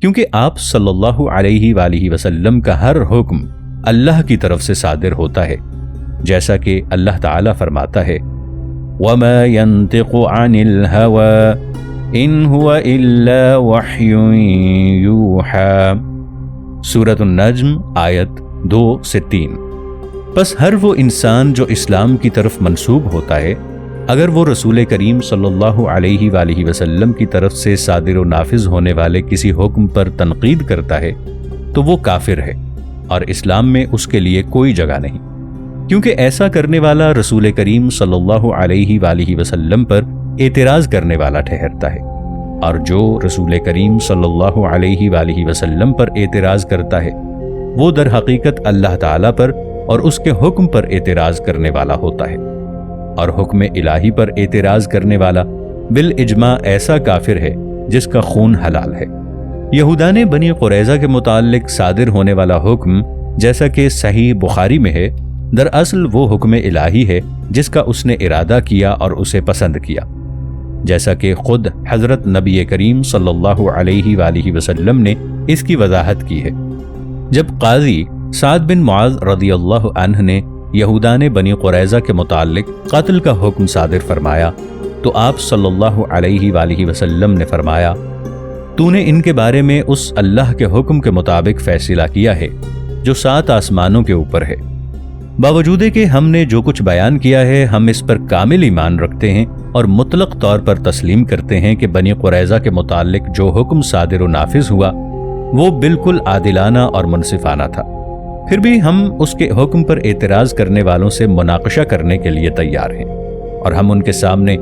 کیونکہ آپ صلی اللہ علیہ وآلہ وسلم کا ہر حکم اللہ کی طرف سے صادر ہوتا ہے، جیسا کہ اللہ تعالیٰ فرماتا ہے وَمَا يَنطِقُ عَنِ الْهَوَىٰ إِنْ هُوَ إِلَّا وَحْيٌ يُوحَىٰ، سورۃ النجم آیت 2 سے 3۔ بس ہر وہ انسان جو اسلام کی طرف منسوب ہوتا ہے، اگر وہ رسول کریم صلی اللہ علیہ وآلہ وسلم کی طرف سے صادر و نافذ ہونے والے کسی حکم پر تنقید کرتا ہے تو وہ کافر ہے، اور اسلام میں اس کے لیے کوئی جگہ نہیں، کیونکہ ایسا کرنے والا رسول کریم صلی اللہ علیہ وآلہ وسلم پر اعتراض کرنے والا ٹھہرتا ہے، اور جو رسول کریم صلی اللہ علیہ وآلہ وسلم پر اعتراض کرتا ہے وہ در حقیقت اللہ تعالیٰ پر اور اس کے حکم پر اعتراض کرنے والا ہوتا ہے، اور حکم الہی پر اعتراض کرنے والا بالاجماع ایسا کافر ہے جس کا خون حلال ہے۔ یہودان بنی قریظہ کے متعلق صادر ہونے والا حکم، جیسا کہ صحیح بخاری میں ہے، دراصل وہ حکم الہی ہے جس کا اس نے ارادہ کیا اور اسے پسند کیا، جیسا کہ خود حضرت نبی کریم صلی اللہ علیہ وآلہ وسلم نے اس کی وضاحت کی ہے۔ جب قاضی سعد بن معاذ رضی اللہ عنہ نے یہودان بنی قریظہ کے متعلق قتل کا حکم صادر فرمایا تو آپ صلی اللہ علیہ وآلہ وسلم نے فرمایا، تو نے ان کے بارے میں اس اللہ کے حکم کے مطابق فیصلہ کیا ہے جو 7 آسمانوں کے اوپر ہے، باوجود کہ ہم نے جو کچھ بیان کیا ہے ہم اس پر کامل ایمان رکھتے ہیں اور مطلق طور پر تسلیم کرتے ہیں کہ بنی قریظہ کے متعلق جو حکم صادر و نافذ ہوا وہ بالکل عادلانہ اور منصفانہ تھا، پھر بھی ہم اس کے حکم پر اعتراض کرنے والوں سے مناقشہ کرنے کے لیے تیار ہیں، اور ہم ان کے سامنے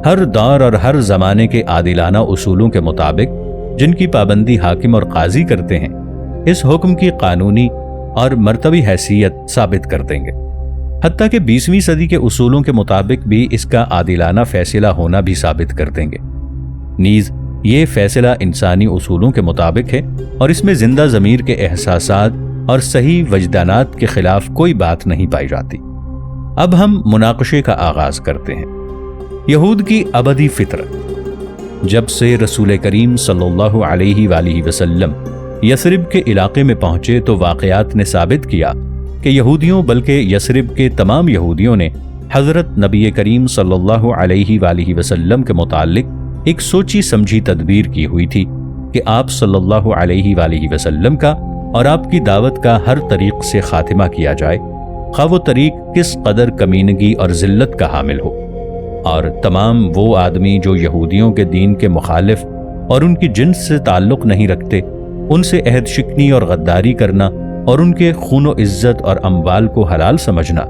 ہر دور اور ہر زمانے کے عادلانہ اصولوں کے مطابق جن کی پابندی حاکم اور قاضی کرتے ہیں اس حکم کی قانونی اور مرتبی حیثیت ثابت کر دیں گے، حتیٰ کہ 20ویں صدی کے اصولوں کے مطابق بھی اس کا عادلانہ فیصلہ ہونا بھی ثابت کر دیں گے۔ نیز یہ فیصلہ انسانی اصولوں کے مطابق ہے اور اس میں زندہ ضمیر کے احساسات اور صحیح وجدانات کے خلاف کوئی بات نہیں پائی جاتی۔ اب ہم مناقشے کا آغاز کرتے ہیں۔ یہود کی ابدی فطرت۔ جب سے رسول کریم صلی اللہ علیہ وآلہ وسلم یثرب کے علاقے میں پہنچے تو واقعات نے ثابت کیا کہ یہودیوں بلکہ یثرب کے تمام یہودیوں نے حضرت نبی کریم صلی اللہ علیہ وآلہ وسلم کے متعلق ایک سوچی سمجھی تدبیر کی ہوئی تھی کہ آپ صلی اللہ علیہ وآلہ وسلم کا اور آپ کی دعوت کا ہر طریق سے خاتمہ کیا جائے، خواہ وہ طریق کس قدر کمینگی اور ذلت کا حامل ہو، اور تمام وہ آدمی جو یہودیوں کے دین کے مخالف اور ان کی جنس سے تعلق نہیں رکھتے ان سے عہد شکنی اور غداری کرنا اور ان کے خون و عزت اور اموال کو حلال سمجھنا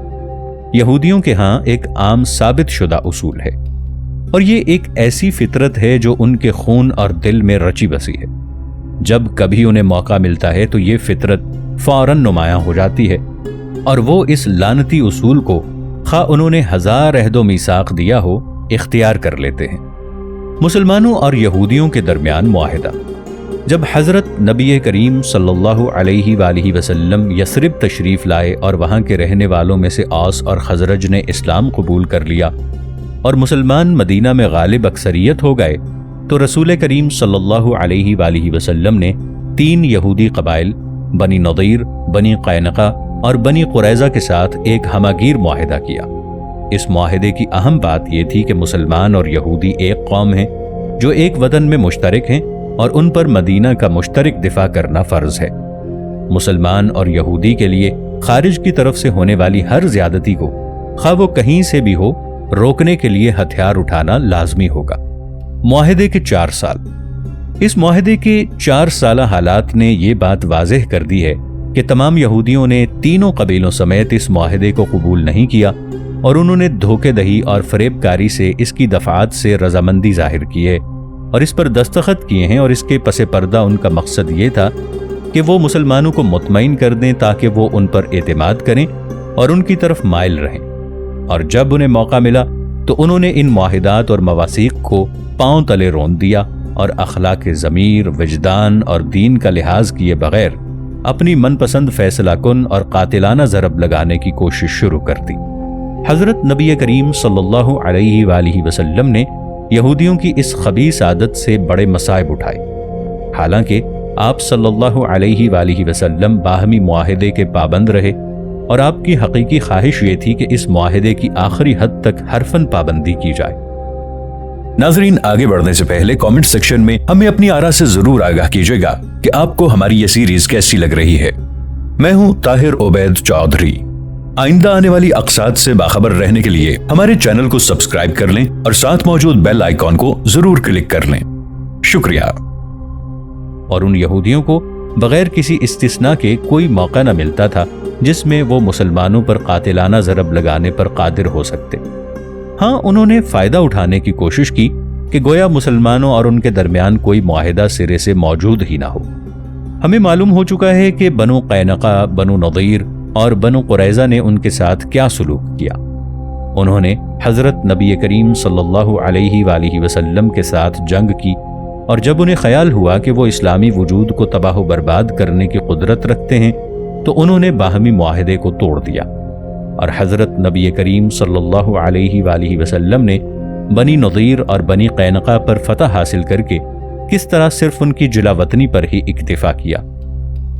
یہودیوں کے ہاں ایک عام ثابت شدہ اصول ہے، اور یہ ایک ایسی فطرت ہے جو ان کے خون اور دل میں رچی بسی ہے۔ جب کبھی انہیں موقع ملتا ہے تو یہ فطرت فوراً نمایاں ہو جاتی ہے، اور وہ اس لعنتی اصول کو خواہ انہوں نے 1000 عہد و میثاق دیا ہو اختیار کر لیتے ہیں۔ مسلمانوں اور یہودیوں کے درمیان معاہدہ۔ جب حضرت نبی کریم صلی اللہ علیہ وآلہ وسلم یثرب تشریف لائے اور وہاں کے رہنے والوں میں سے اوس اور خزرج نے اسلام قبول کر لیا اور مسلمان مدینہ میں غالب اکثریت ہو گئے، تو رسول کریم صلی اللہ علیہ وآلہ وسلم نے 3 یہودی قبائل بنی نضیر، بنی قینقہ اور بنی قریظہ کے ساتھ ایک ہمہ گیر معاہدہ کیا۔ اس معاہدے کی اہم بات یہ تھی کہ مسلمان اور یہودی ایک قوم ہیں جو ایک وطن میں مشترک ہیں اور ان پر مدینہ کا مشترک دفاع کرنا فرض ہے۔ مسلمان اور یہودی کے لیے خارج کی طرف سے ہونے والی ہر زیادتی کو خواہ وہ کہیں سے بھی ہو روکنے کے لیے ہتھیار اٹھانا لازمی ہوگا۔ معاہدے کے 4 سال۔ اس معاہدے کے 4 سالہ حالات نے یہ بات واضح کر دی ہے کہ تمام یہودیوں نے تینوں قبیلوں سمیت اس معاہدے کو قبول نہیں کیا اور انہوں نے دھوکے دہی اور فریب کاری سے اس کی دفعات سے رضامندی ظاہر کی ہے اور اس پر دستخط کیے ہیں، اور اس کے پس پردہ ان کا مقصد یہ تھا کہ وہ مسلمانوں کو مطمئن کر دیں تاکہ وہ ان پر اعتماد کریں اور ان کی طرف مائل رہیں، اور جب انہیں موقع ملا تو انہوں نے ان معاہدات اور مواثیق کو پاؤں تلے رون دیا اور اخلاق ضمیر، وجدان اور دین کا لحاظ کیے بغیر اپنی من پسند فیصلہ کن اور قاتلانہ ضرب لگانے کی کوشش شروع کر دی۔ حضرت نبی کریم صلی اللہ علیہ وآلہ وسلم نے یہودیوں کی اس خبیث عادت سے بڑے مصائب اٹھائے۔ حالانکہ آپ صلی اللہ علیہ وآلہ وسلم باہمی معاہدے کے پابند رہے اور آپ کی حقیقی خواہش یہ تھی کہ اس معاہدے کی آخری حد تک حرفاً پابندی کی جائے۔ ناظرین، آگے بڑھنے سے پہلے کامنٹ سیکشن میں ہمیں اپنی آراء سے ضرور آگاہ کیجیے گا کہ آپ کو ہماری یہ سیریز کیسی لگ رہی ہے۔ میں ہوں طاہر عبید چودھری۔ آئندہ آنے والی اقساط سے باخبر رہنے کے لیے ہمارے چینل کو سبسکرائب کر لیں اور ساتھ موجود بیل آئیکن کو ضرور کلک کر لیں۔ شکریہ۔ اور ان یہودیوں کو بغیر کسی استثناء کے کوئی موقع نہ ملتا تھا جس میں وہ مسلمانوں پر قاتلانہ ضرب لگانے پر قادر ہو سکتے۔ ہاں، انہوں نے فائدہ اٹھانے کی کوشش کی کہ گویا مسلمانوں اور ان کے درمیان کوئی معاہدہ سرے سے موجود ہی نہ ہو۔ ہمیں معلوم ہو چکا ہے کہ بنو قینقاع، بنو نضیر اور بنو قریظہ نے ان کے ساتھ کیا سلوک کیا۔ انہوں نے حضرت نبی کریم صلی اللہ علیہ وآلہ وسلم کے ساتھ جنگ کی، اور جب انہیں خیال ہوا کہ وہ اسلامی وجود کو تباہ و برباد کرنے کی قدرت رکھتے ہیں تو انہوں نے باہمی معاہدے کو توڑ دیا، اور حضرت نبی کریم صلی اللہ علیہ وآلہ وسلم نے بنی نضیر اور بنی قینقاع پر فتح حاصل کر کے کس طرح صرف ان کی جلا وطنی پر ہی اکتفا کیا۔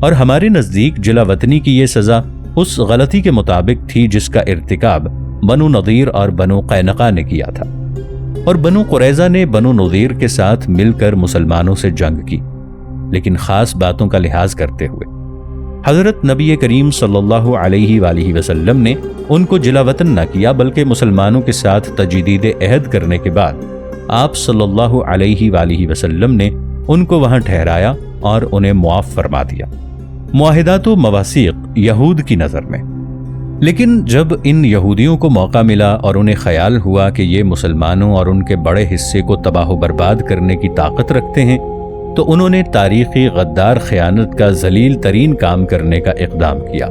اور ہمارے نزدیک جلا وطنی کی یہ سزا اس غلطی کے مطابق تھی جس کا ارتکاب بنو نضیر اور بنو قینقاع نے کیا تھا، اور بنو قریظہ نے بنو نضیر کے ساتھ مل کر مسلمانوں سے جنگ کی، لیکن خاص باتوں کا لحاظ کرتے ہوئے۔ حضرت نبی کریم صلی اللہ علیہ وآلہ وسلم نے ان کو جلا وطن نہ کیا، بلکہ مسلمانوں کے ساتھ تجدید عہد کرنے کے بعد آپ صلی اللہ علیہ وآلہ وسلم نے ان کو وہاں ٹھہرایا اور انہیں معاف فرما دیا، معاہدات و مواثیق یہود کی نظر میں۔ لیکن جب ان یہودیوں کو موقع ملا اور انہیں خیال ہوا کہ یہ مسلمانوں اور ان کے بڑے حصے کو تباہ و برباد کرنے کی طاقت رکھتے ہیں، تو انہوں نے تاریخی غدار خیانت کا ذلیل ترین کام کرنے کا اقدام کیا۔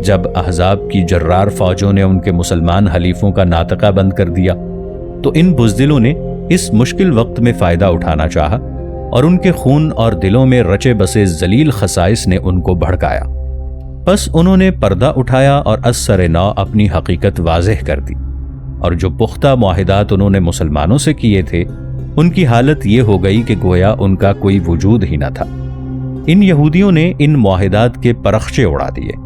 جب احزاب کی جرار فوجوں نے ان کے مسلمان حلیفوں کا ناطقہ بند کر دیا تو ان بزدلوں نے اس مشکل وقت میں فائدہ اٹھانا چاہا، اور ان کے خون اور دلوں میں رچے بسے ذلیل خصائص نے ان کو بھڑکایا۔ پس انہوں نے پردہ اٹھایا اور از سر نو اپنی حقیقت واضح کر دی، اور جو پختہ معاہدات انہوں نے مسلمانوں سے کیے تھے ان کی حالت یہ ہو گئی کہ گویا ان کا کوئی وجود ہی نہ تھا۔ ان یہودیوں نے ان معاہدات کے پرخچے اڑا دیے،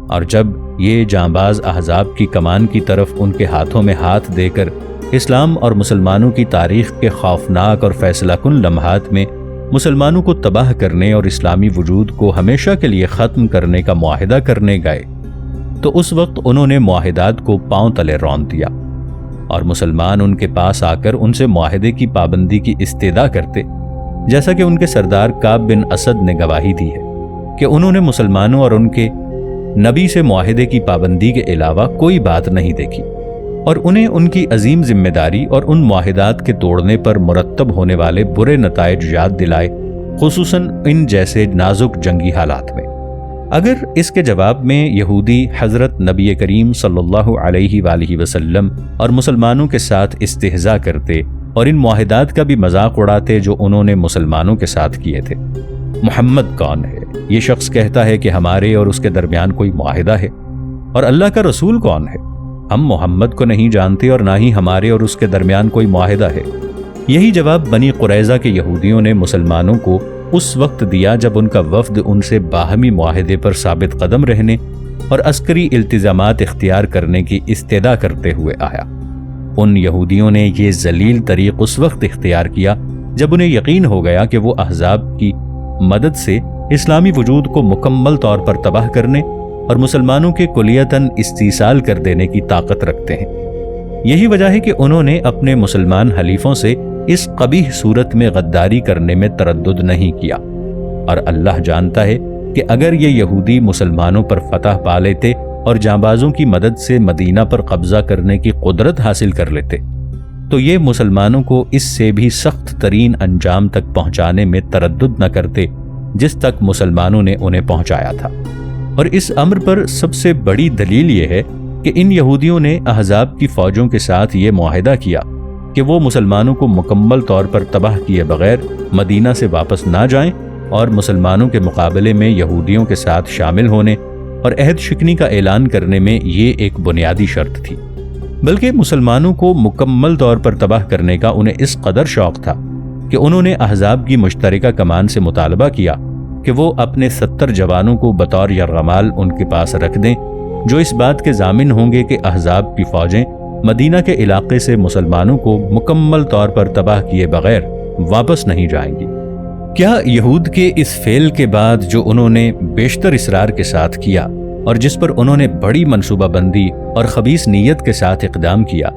اور جب یہ جانباز احزاب کی کمان کی طرف ان کے ہاتھوں میں ہاتھ دے کر اسلام اور مسلمانوں کی تاریخ کے خوفناک اور فیصلہ کن لمحات میں مسلمانوں کو تباہ کرنے اور اسلامی وجود کو ہمیشہ کے لیے ختم کرنے کا معاہدہ کرنے گئے، تو اس وقت انہوں نے معاہدات کو پاؤں تلے رون دیا، اور مسلمان ان کے پاس آ کر ان سے معاہدے کی پابندی کی استدعا کرتے، جیسا کہ ان کے سردار کعب بن اسد نے گواہی دی ہے کہ انہوں نے مسلمانوں اور ان کے نبی سے معاہدے کی پابندی کے علاوہ کوئی بات نہیں دیکھی، اور انہیں ان کی عظیم ذمہ داری اور ان معاہدات کے توڑنے پر مرتب ہونے والے برے نتائج یاد دلائے، خصوصاً ان جیسے نازک جنگی حالات میں۔ اگر اس کے جواب میں یہودی حضرت نبی کریم صلی اللہ علیہ وآلہ وسلم اور مسلمانوں کے ساتھ استہزاء کرتے اور ان معاہدات کا بھی مذاق اڑاتے جو انہوں نے مسلمانوں کے ساتھ کیے تھے۔ محمد کون ہے؟ یہ شخص کہتا ہے کہ ہمارے اور اس کے درمیان کوئی معاہدہ ہے، اور اللہ کا رسول کون ہے؟ ہم محمد کو نہیں جانتے اور نہ ہی ہمارے اور اس کے درمیان کوئی معاہدہ ہے۔ یہی جواب بنی قریظہ کے یہودیوں نے مسلمانوں کو اس وقت دیا جب ان کا وفد ان سے باہمی معاہدے پر ثابت قدم رہنے اور عسکری التزامات اختیار کرنے کی استدعا کرتے ہوئے آیا۔ ان یہودیوں نے یہ ذلیل طریق اس وقت اختیار کیا جب انہیں یقین ہو گیا کہ وہ احزاب کی مدد سے اسلامی وجود کو مکمل طور پر تباہ کرنے اور مسلمانوں کے کلیتاً استیصال کر دینے کی طاقت رکھتے ہیں۔ یہی وجہ ہے کہ انہوں نے اپنے مسلمان حلیفوں سے اس قبیح صورت میں غداری کرنے میں تردد نہیں کیا، اور اللہ جانتا ہے کہ اگر یہ یہودی مسلمانوں پر فتح پا لیتے اور جانبازوں کی مدد سے مدینہ پر قبضہ کرنے کی قدرت حاصل کر لیتے تو یہ مسلمانوں کو اس سے بھی سخت ترین انجام تک پہنچانے میں تردد نہ کرتے جس تک مسلمانوں نے انہیں پہنچایا تھا۔ اور اس امر پر سب سے بڑی دلیل یہ ہے کہ ان یہودیوں نے احزاب کی فوجوں کے ساتھ یہ معاہدہ کیا کہ وہ مسلمانوں کو مکمل طور پر تباہ کیے بغیر مدینہ سے واپس نہ جائیں، اور مسلمانوں کے مقابلے میں یہودیوں کے ساتھ شامل ہونے اور عہد شکنی کا اعلان کرنے میں یہ ایک بنیادی شرط تھی، بلکہ مسلمانوں کو مکمل طور پر تباہ کرنے کا انہیں اس قدر شوق تھا کہ انہوں نے احزاب کی مشترکہ کمان سے مطالبہ کیا کہ وہ اپنے 70 جوانوں کو بطور یرغمال ان کے پاس رکھ دیں، جو اس بات کے ضامن ہوں گے کہ احزاب کی فوجیں مدینہ کے علاقے سے مسلمانوں کو مکمل طور پر تباہ کیے بغیر واپس نہیں جائیں گی۔ کیا یہود کے اس فعل کے بعد جو انہوں نے بیشتر اصرار کے ساتھ کیا اور جس پر انہوں نے بڑی منصوبہ بندی اور خبیث نیت کے ساتھ اقدام کیا،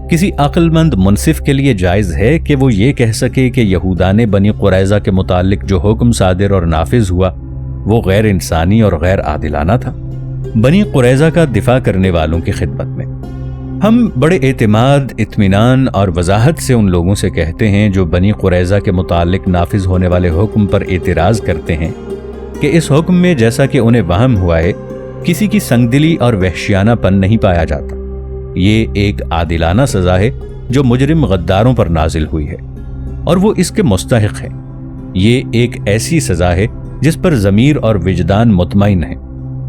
کسی عقل مند منصف کے لیے جائز ہے کہ وہ یہ کہہ سکے کہ یہودان بنی قریظہ کے متعلق جو حکم صادر اور نافذ ہوا وہ غیر انسانی اور غیر عادلانہ تھا؟ بنی قریظہ کا دفاع کرنے والوں کی خدمت میں ہم بڑے اعتماد، اطمینان اور وضاحت سے ان لوگوں سے کہتے ہیں جو بنی قریظہ کے متعلق نافذ ہونے والے حکم پر اعتراض کرتے ہیں کہ اس حکم میں جیسا کہ انہیں وہم ہوا ہے کسی کی سنگدلی اور وحشیانہ پن نہیں پایا جاتا۔ یہ ایک عادلانہ سزا ہے جو مجرم غداروں پر نازل ہوئی ہے اور وہ اس کے مستحق ہے۔ یہ ایک ایسی سزا ہے جس پر ضمیر اور وجدان مطمئن ہے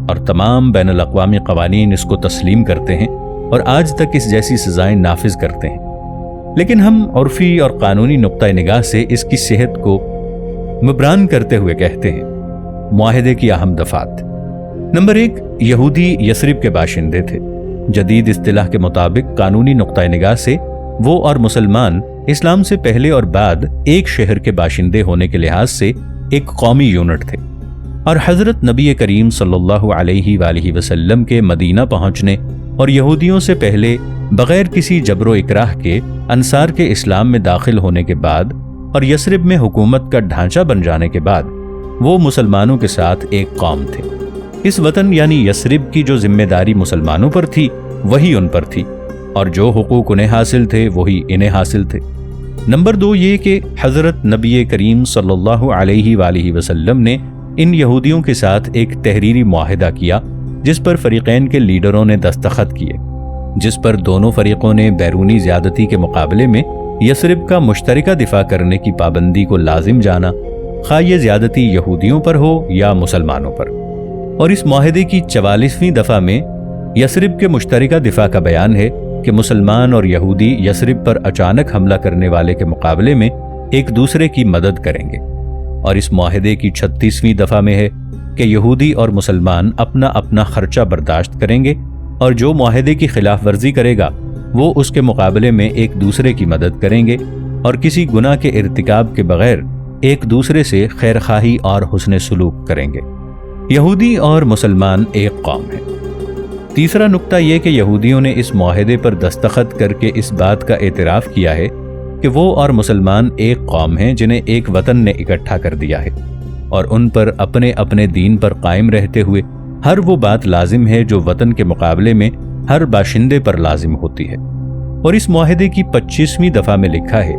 اور تمام بین الاقوامی قوانین اس کو تسلیم کرتے ہیں اور آج تک اس جیسی سزائیں نافذ کرتے ہیں، لیکن ہم عرفی اور قانونی نقطۂ نگاہ سے اس کی صحت کو مبران کرتے ہوئے کہتے ہیں۔ معاہدے کی اہم دفعات: نمبر 1، یہودی یثرب کے باشندے تھے۔ جدید اصطلاح کے مطابق قانونی نقطۂ نگاہ سے وہ اور مسلمان اسلام سے پہلے اور بعد ایک شہر کے باشندے ہونے کے لحاظ سے ایک قومی یونٹ تھے، اور حضرت نبی کریم صلی اللہ علیہ وآلہ وسلم کے مدینہ پہنچنے اور یہودیوں سے پہلے بغیر کسی جبر و اکراہ کے انصار کے اسلام میں داخل ہونے کے بعد اور یثرب میں حکومت کا ڈھانچہ بن جانے کے بعد وہ مسلمانوں کے ساتھ ایک قوم تھے۔ اس وطن یعنی یثرب کی جو ذمہ داری مسلمانوں پر تھی وہی ان پر تھی، اور جو حقوق انہیں حاصل تھے وہی انہیں حاصل تھے۔ نمبر 2 یہ کہ حضرت نبی کریم صلی اللہ علیہ وآلہ وسلم نے ان یہودیوں کے ساتھ ایک تحریری معاہدہ کیا جس پر فریقین کے لیڈروں نے دستخط کیے، جس پر دونوں فریقوں نے بیرونی زیادتی کے مقابلے میں یثرب کا مشترکہ دفاع کرنے کی پابندی کو لازم جانا، خواہ یہ زیادتی یہودیوں پر ہو یا مسلمانوں پر۔ اور اس معاہدے کی 44ویں دفعہ میں یثرب کے مشترکہ دفاع کا بیان ہے کہ مسلمان اور یہودی یثرب پر اچانک حملہ کرنے والے کے مقابلے میں ایک دوسرے کی مدد کریں گے، اور اس معاہدے کی 36ویں دفعہ میں ہے کہ یہودی اور مسلمان اپنا اپنا خرچہ برداشت کریں گے، اور جو معاہدے کی خلاف ورزی کرے گا وہ اس کے مقابلے میں ایک دوسرے کی مدد کریں گے اور کسی گناہ کے ارتکاب کے بغیر ایک دوسرے سے خیرخواہی اور حسن سلوک کریں گے۔ یہودی اور مسلمان ایک قوم ہیں۔ تیسرا نقطہ یہ کہ یہودیوں نے اس معاہدے پر دستخط کر کے اس بات کا اعتراف کیا ہے کہ وہ اور مسلمان ایک قوم ہیں جنہیں ایک وطن نے اکٹھا کر دیا ہے، اور ان پر اپنے اپنے دین پر قائم رہتے ہوئے ہر وہ بات لازم ہے جو وطن کے مقابلے میں ہر باشندے پر لازم ہوتی ہے۔ اور اس معاہدے کی 25ویں دفعہ میں لکھا ہے،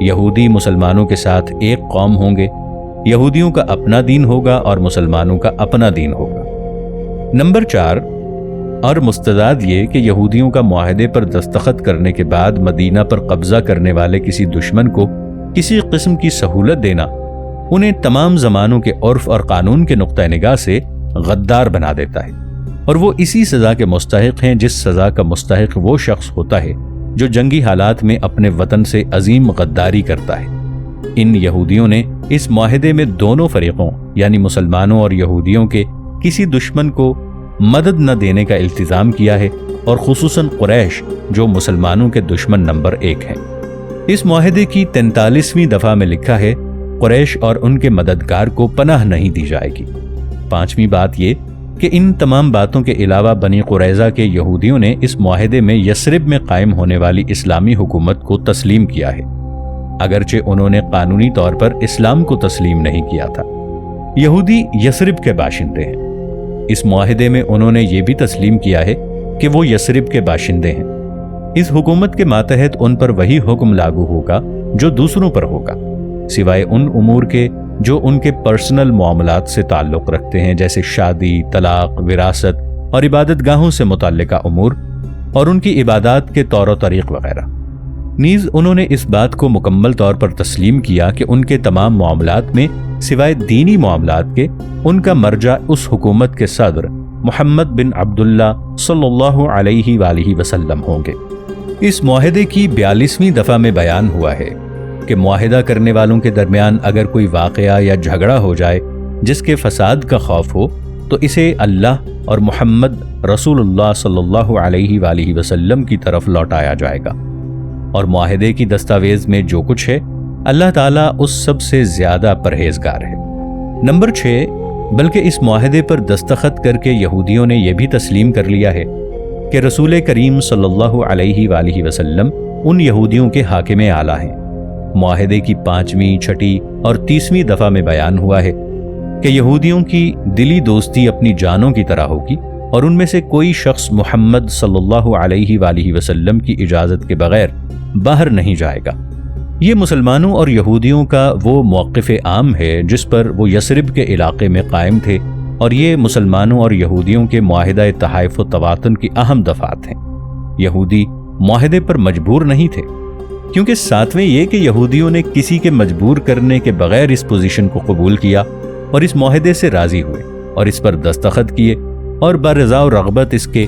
یہودی مسلمانوں کے ساتھ ایک قوم ہوں گے، یہودیوں کا اپنا دین ہوگا اور مسلمانوں کا اپنا دین ہوگا۔ نمبر 4 اور مستضاد یہ کہ یہودیوں کا معاہدے پر دستخط کرنے کے بعد مدینہ پر قبضہ کرنے والے کسی دشمن کو کسی قسم کی سہولت دینا انہیں تمام زمانوں کے عرف اور قانون کے نقطۂ نگاہ سے غدار بنا دیتا ہے، اور وہ اسی سزا کے مستحق ہیں جس سزا کا مستحق وہ شخص ہوتا ہے جو جنگی حالات میں اپنے وطن سے عظیم غداری کرتا ہے۔ ان یہودیوں نے اس معاہدے میں دونوں فریقوں یعنی مسلمانوں اور یہودیوں کے کسی دشمن کو مدد نہ دینے کا التزام کیا ہے، اور خصوصاً قریش جو مسلمانوں کے دشمن نمبر 1 ہیں۔ اس معاہدے کی 43ویں دفعہ میں لکھا ہے، قریش اور ان کے مددگار کو پناہ نہیں دی جائے گی۔ 5ویں بات یہ کہ ان تمام باتوں کے علاوہ بنی قریظہ کے یہودیوں نے اس معاہدے میں یثرب میں قائم ہونے والی اسلامی حکومت کو تسلیم کیا ہے، اگرچہ انہوں نے قانونی طور پر اسلام کو تسلیم نہیں کیا تھا۔ یہودی یثرب کے باشندے ہیں۔ اس معاہدے میں انہوں نے یہ بھی تسلیم کیا ہے کہ وہ یثرب کے باشندے ہیں۔ اس حکومت کے ماتحت ان پر وہی حکم لاگو ہوگا جو دوسروں پر ہوگا، سوائے ان امور کے جو ان کے پرسنل معاملات سے تعلق رکھتے ہیں، جیسے شادی، طلاق، وراثت اور عبادت گاہوں سے متعلقہ امور اور ان کی عبادات کے طور و طریق وغیرہ۔ نیز انہوں نے اس بات کو مکمل طور پر تسلیم کیا کہ ان کے تمام معاملات میں سوائے دینی معاملات کے ان کا مرجع اس حکومت کے صدر محمد بن عبداللہ صلی اللہ علیہ وآلہ وسلم ہوں گے۔ اس معاہدے کی 42ویں دفعہ میں بیان ہوا ہے کہ معاہدہ کرنے والوں کے درمیان اگر کوئی واقعہ یا جھگڑا ہو جائے جس کے فساد کا خوف ہو تو اسے اللہ اور محمد رسول اللہ صلی اللہ علیہ وآلہ وسلم کی طرف لوٹایا جائے گا، اور معاہدے کی دستاویز میں جو کچھ ہے اللہ تعالیٰ اس سب سے زیادہ پرہیزگار ہے۔ نمبر 6، بلکہ اس معاہدے پر دستخط کر کے یہودیوں نے یہ بھی تسلیم کر لیا ہے کہ رسول کریم صلی اللہ علیہ وآلہ وسلم ان یہودیوں کے حاکم اعلیٰ ہیں۔ معاہدے کی 5ویں، 6ٹھی اور 30ویں دفعہ میں بیان ہوا ہے کہ یہودیوں کی دلی دوستی اپنی جانوں کی طرح ہوگی، اور ان میں سے کوئی شخص محمد صلی اللہ علیہ وآلہ وسلم کی اجازت کے بغیر باہر نہیں جائے گا۔ یہ مسلمانوں اور یہودیوں کا وہ موقف عام ہے جس پر وہ یثرب کے علاقے میں قائم تھے، اور یہ مسلمانوں اور یہودیوں کے معاہدہ تحائف و تواتن کی اہم دفعات ہیں۔ یہودی معاہدے پر مجبور نہیں تھے، کیونکہ ساتویں یہ کہ یہودیوں نے کسی کے مجبور کرنے کے بغیر اس پوزیشن کو قبول کیا اور اس معاہدے سے راضی ہوئے اور اس پر دستخط کیے اور برضا و رغبت اس کے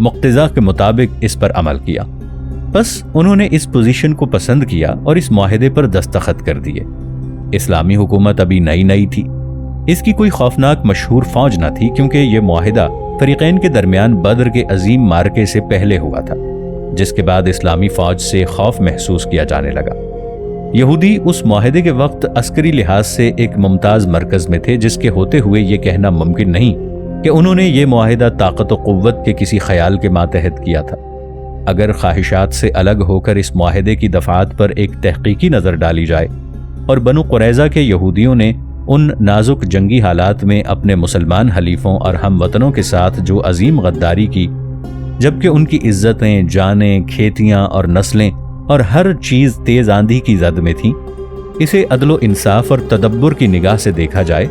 مقتضا کے مطابق اس پر عمل کیا۔ بس انہوں نے اس پوزیشن کو پسند کیا اور اس معاہدے پر دستخط کر دیے۔ اسلامی حکومت ابھی نئی تھی، اس کی کوئی خوفناک مشہور فوج نہ تھی، کیونکہ یہ معاہدہ فریقین کے درمیان بدر کے عظیم معرکے سے پہلے ہوا تھا، جس کے بعد اسلامی فوج سے خوف محسوس کیا جانے لگا۔ یہودی اس معاہدے کے وقت عسکری لحاظ سے ایک ممتاز مرکز میں تھے، جس کے ہوتے ہوئے یہ کہنا ممکن نہیں کہ انہوں نے یہ معاہدہ طاقت و قوت کے کسی خیال کے ماتحت کیا تھا۔ اگر خواہشات سے الگ ہو کر اس معاہدے کی دفعات پر ایک تحقیقی نظر ڈالی جائے اور بنو قریظہ کے یہودیوں نے ان نازک جنگی حالات میں اپنے مسلمان حلیفوں اور ہم وطنوں کے ساتھ جو عظیم غداری کی، جبکہ ان کی عزتیں، جانیں، کھیتیاں اور نسلیں اور ہر چیز تیز آندھی کی زد میں تھیں، اسے عدل و انصاف اور تدبر کی نگاہ سے دیکھا جائے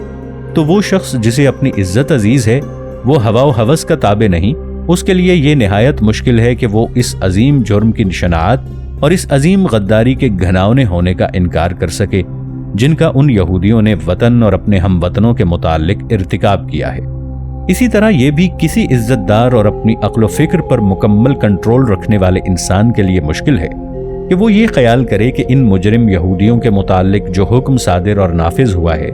تو وہ شخص جسے اپنی عزت عزیز ہے وہ ہوا و ہوس کا تابع نہیں، اس کے لیے یہ نہایت مشکل ہے کہ وہ اس عظیم جرم کی شناعت اور اس عظیم غداری کے گھناؤنے ہونے کا انکار کر سکے جن کا ان یہودیوں نے وطن اور اپنے ہم وطنوں کے متعلق ارتکاب کیا ہے۔ اسی طرح یہ بھی کسی عزت دار اور اپنی عقل و فکر پر مکمل کنٹرول رکھنے والے انسان کے لیے مشکل ہے کہ وہ یہ خیال کرے کہ ان مجرم یہودیوں کے متعلق جو حکم صادر اور نافذ ہوا ہے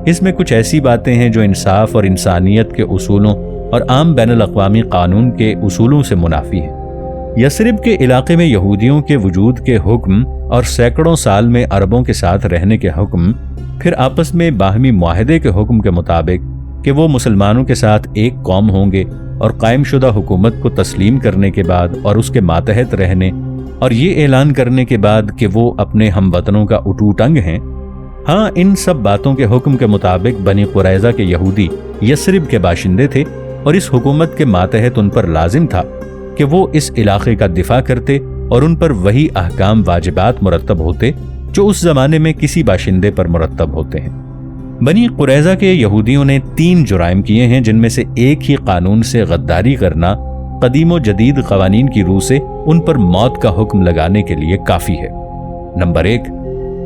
اس میں کچھ ایسی باتیں ہیں جو انصاف اور انسانیت کے اصولوں اور عام بین الاقوامی قانون کے اصولوں سے منافی ہیں۔ یثرب کے علاقے میں یہودیوں کے وجود کے حکم اور سینکڑوں سال میں عربوں کے ساتھ رہنے کے حکم، پھر آپس میں باہمی معاہدے کے حکم کے مطابق کہ وہ مسلمانوں کے ساتھ ایک قوم ہوں گے اور قائم شدہ حکومت کو تسلیم کرنے کے بعد اور اس کے ماتحت رہنے اور یہ اعلان کرنے کے بعد کہ وہ اپنے ہم وطنوں کا اٹوٹ انگ ہیں۔ ہاں، ان سب باتوں کے حکم کے مطابق بنی قریظہ کے یہودی یثرب کے باشندے تھے اور اس حکومت کے ماتحت ان پر لازم تھا کہ وہ اس علاقے کا دفاع کرتے اور ان پر وہی احکام واجبات مرتب ہوتے جو اس زمانے میں کسی باشندے پر مرتب ہوتے ہیں۔ بنی قریظہ کے یہودیوں نے 3 جرائم کیے ہیں، جن میں سے ایک ہی قانون سے غداری کرنا قدیم و جدید قوانین کی روح سے ان پر موت کا حکم لگانے کے لیے کافی ہے۔ نمبر 1،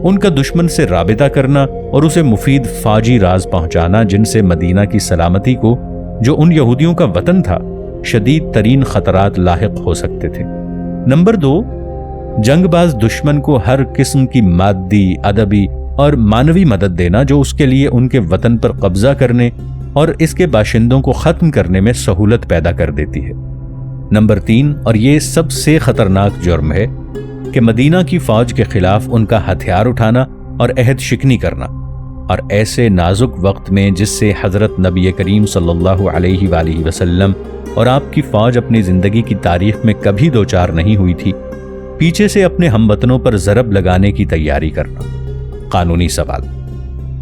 ان کا دشمن سے رابطہ کرنا اور اسے مفید فوجی راز پہنچانا جن سے مدینہ کی سلامتی کو، جو ان یہودیوں کا وطن تھا، شدید ترین خطرات لاحق ہو سکتے تھے۔ نمبر 2، جنگ باز دشمن کو ہر قسم کی مادی، ادبی اور معنوی مدد دینا جو اس کے لیے ان کے وطن پر قبضہ کرنے اور اس کے باشندوں کو ختم کرنے میں سہولت پیدا کر دیتی ہے۔ نمبر 3، اور یہ سب سے خطرناک جرم ہے کہ مدینہ کی فوج کے خلاف ان کا ہتھیار اٹھانا اور عہد شکنی کرنا، اور ایسے نازک وقت میں جس سے حضرت نبی کریم صلی اللہ علیہ وآلہ وسلم اور آپ کی فوج اپنی زندگی کی تاریخ میں کبھی دوچار نہیں ہوئی تھی، پیچھے سے اپنے ہم وطنوں پر ضرب لگانے کی تیاری کرنا۔ قانونی سوال: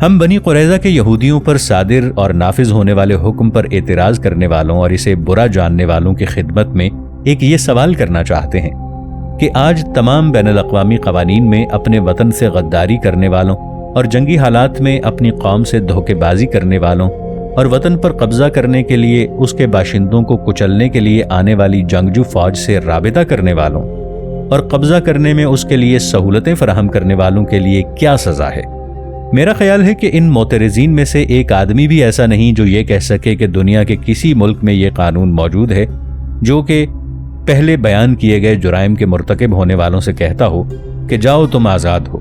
ہم بنی قریظہ کے یہودیوں پر صادر اور نافذ ہونے والے حکم پر اعتراض کرنے والوں اور اسے برا جاننے والوں کی خدمت میں ایک یہ سوال کرنا چاہتے ہیں کہ آج تمام بین الاقوامی قوانین میں اپنے وطن سے غداری کرنے والوں اور جنگی حالات میں اپنی قوم سے دھوکے بازی کرنے والوں اور وطن پر قبضہ کرنے کے لیے اس کے باشندوں کو کچلنے کے لیے آنے والی جنگجو فوج سے رابطہ کرنے والوں اور قبضہ کرنے میں اس کے لیے سہولتیں فراہم کرنے والوں کے لیے کیا سزا ہے؟ میرا خیال ہے کہ ان معترضین میں سے ایک آدمی بھی ایسا نہیں جو یہ کہہ سکے کہ دنیا کے کسی ملک میں یہ قانون موجود ہے جو کہ پہلے بیان کیے گئے جرائم کے مرتکب ہونے والوں سے کہتا ہو کہ جاؤ تم آزاد ہو،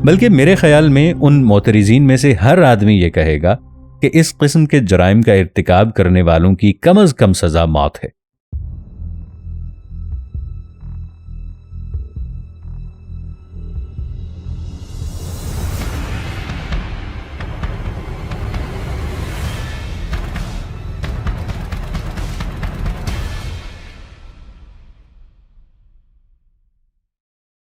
بلکہ میرے خیال میں ان معترضین میں سے ہر آدمی یہ کہے گا کہ اس قسم کے جرائم کا ارتکاب کرنے والوں کی کم از کم سزا موت ہے۔